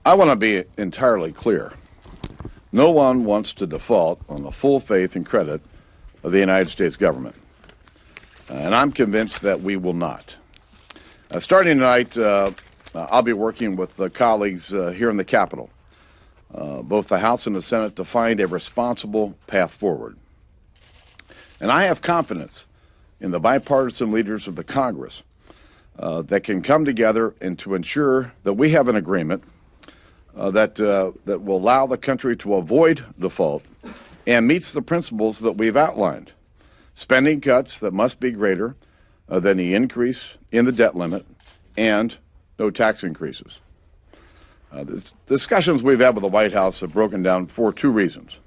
I want to be entirely clear. No one wants to default on the full faith and credit of the United States government. And I'm convinced that we will not. Starting tonight, I'll be working with colleagues here in the Capitol, both the House and the Senate, to find a responsible path forward. And I have confidence in the bipartisan leaders of the Congress that can come together and to ensure that we have an agreement that will allow the country to avoid default and meets the principles that we've outlined. Spending cuts that must be greater than the increase in the debt limit, and no tax increases. The discussions we've had with the White House have broken down for two reasons.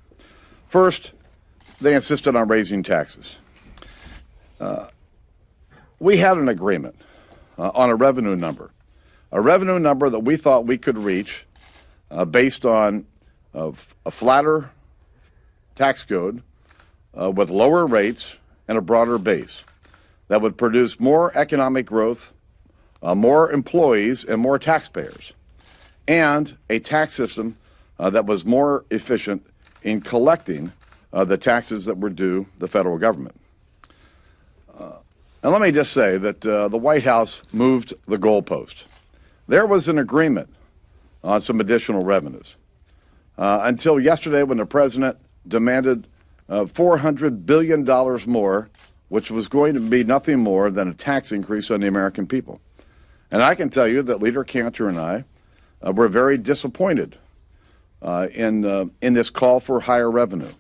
First, they insisted on raising taxes. We had an agreement on a revenue number that we thought we could reach based on a flatter tax code with lower rates and a broader base that would produce more economic growth, more employees, and more taxpayers, and a tax system that was more efficient in collecting the taxes that were due the federal government. And let me just say that the White House moved the goalpost. There was an agreement on some additional revenues until yesterday, when the president demanded $400 billion more, which was going to be nothing more than a tax increase on the American people. And I can tell you that Leader Cantor and I were very disappointed in this call for higher revenue.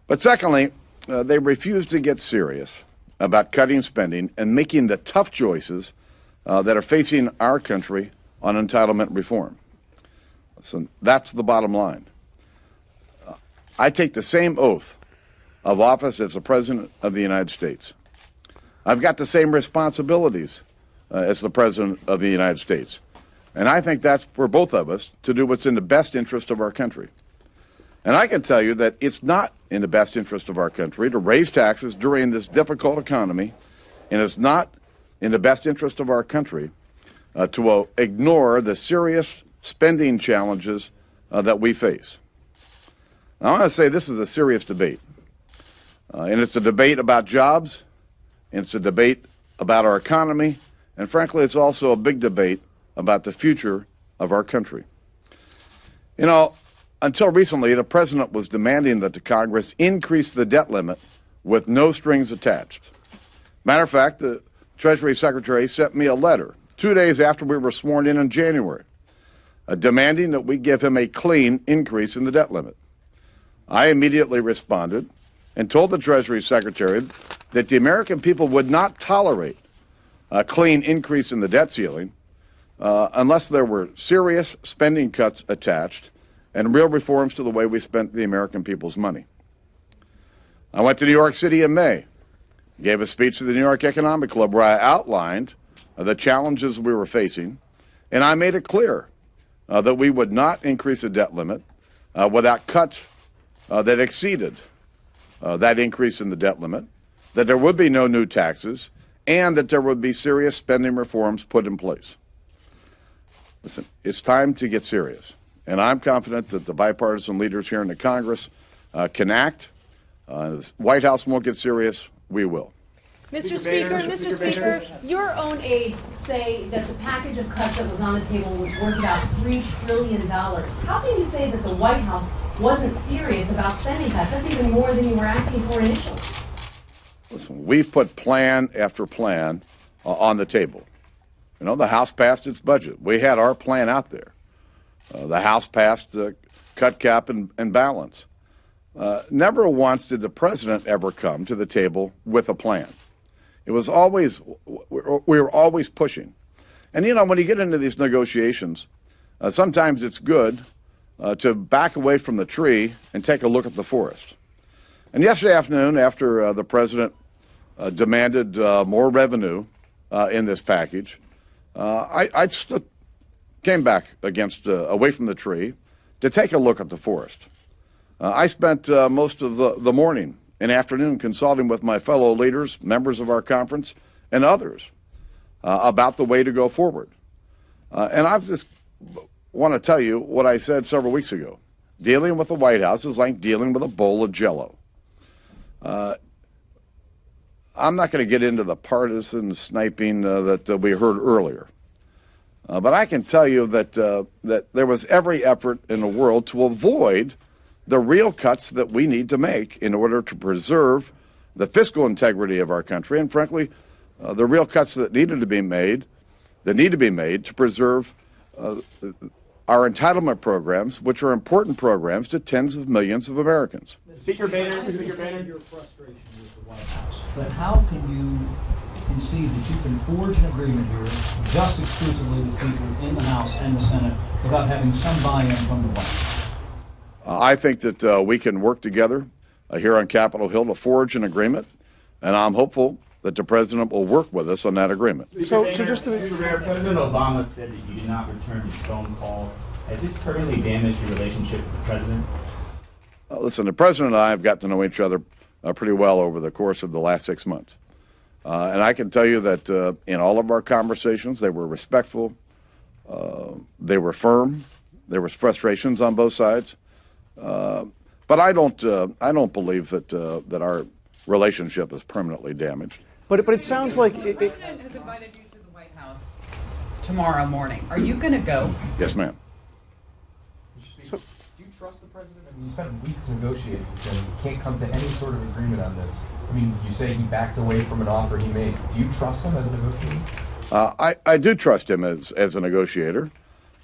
But secondly, they refused to get serious about cutting spending and making the tough choices that are facing our country on entitlement reform. So that's the bottom line. I take the same oath of office as the President of the United States. I've got the same responsibilities as the President of the United States. And I think that's for both of us to do what's in the best interest of our country. And I can tell you that it's not in the best interest of our country to raise taxes during this difficult economy, and it's not in the best interest of our country to ignore the serious spending challenges that we face. Now, I want to say this is a serious debate. And it's a debate about jobs, and it's a debate about our economy, and frankly, it's also a big debate about the future of our country. You know, until recently, the president was demanding that the Congress increase the debt limit with no strings attached. Matter of fact, the Treasury Secretary sent me a letter 2 days after we were sworn in January, demanding that we give him a clean increase in the debt limit. I immediately responded and told the Treasury Secretary that the American people would not tolerate a clean increase in the debt ceiling unless there were serious spending cuts attached and real reforms to the way we spent the American people's money. I went to New York City in May, gave a speech to the New York Economic Club where I outlined the challenges we were facing, and I made it clear that we would not increase the debt limit without cuts that exceeded that increase in the debt limit, that there would be no new taxes, and that there would be serious spending reforms put in place. Listen, it's time to get serious, and I'm confident that the bipartisan leaders here in the Congress can act. The White House won't get serious. We will. Mr. Speaker, your own aides say that the package of cuts that was on the table was worth about $3 trillion. How can you say that the White House wasn't serious about spending cuts? That's even more than you were asking for initially. Listen, we've put plan after plan on the table. You know, the House passed its budget. We had our plan out there. The House passed cut, cap, and balance. Never once did the president ever come to the table with a plan. It was always, we were always pushing. And, you know, when you get into these negotiations, sometimes it's good to back away from the tree and take a look at the forest. And yesterday afternoon, after the president demanded more revenue in this package, I came back away from the tree to take a look at the forest. I spent most of the morning and afternoon consulting with my fellow leaders, members of our conference, and others about the way to go forward. And I've just want to tell you what I said several weeks ago. Dealing with the White House is like dealing with a bowl of Jell-O. I'm not going to get into the partisan sniping that we heard earlier. But I can tell you that there was every effort in the world to avoid the real cuts that we need to make in order to preserve the fiscal integrity of our country, and frankly, the real cuts that need to be made to preserve our entitlement programs, which are important programs to tens of millions of Americans. Speaker Boehner, Your frustration with the White House, but how can you concede that you can forge an agreement here just exclusively with people in the House and the Senate without having some buy-in from the White House? I think that we can work together here on Capitol Hill to forge an agreement, and I'm hopeful that the president will work with us on that agreement. So just to President Obama said that you did not return his phone calls. Has this permanently damaged your relationship with the president? Listen, the president and I have got to know each other pretty well over the course of the last 6 months. And I can tell you that in all of our conversations, they were respectful, they were firm, there was frustrations on both sides. But I don't believe that our relationship is permanently damaged. But it sounds like The president has invited you to the White House tomorrow morning. Are you going to go? Yes, ma'am. So, do you trust the president? I mean, you spent weeks negotiating with him. You can't come to any sort of agreement on this. I mean, you say he backed away from an offer he made. Do you trust him as a negotiator? I do trust him as a negotiator,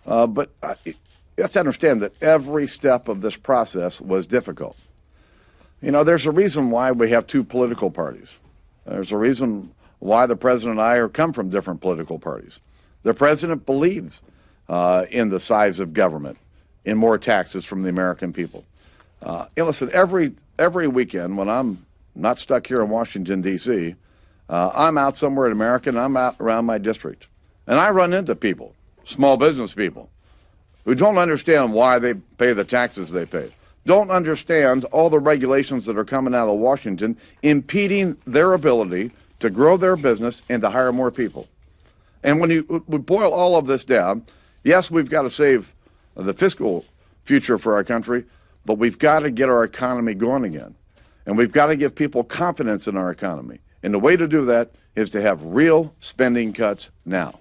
but you have to understand that every step of this process was difficult. You know, there's a reason why we have two political parties. There's a reason why the president and I come from different political parties. The president believes in the size of government, in more taxes from the American people. Listen, every weekend when I'm not stuck here in Washington, D.C., I'm out somewhere in America, and I'm out around my district. And I run into people, small business people, who don't understand why they pay the taxes they pay, don't understand all the regulations that are coming out of Washington, impeding their ability to grow their business and to hire more people. And when you boil all of this down, yes, we've got to save the fiscal future for our country, but we've got to get our economy going again. And we've got to give people confidence in our economy. And the way to do that is to have real spending cuts now.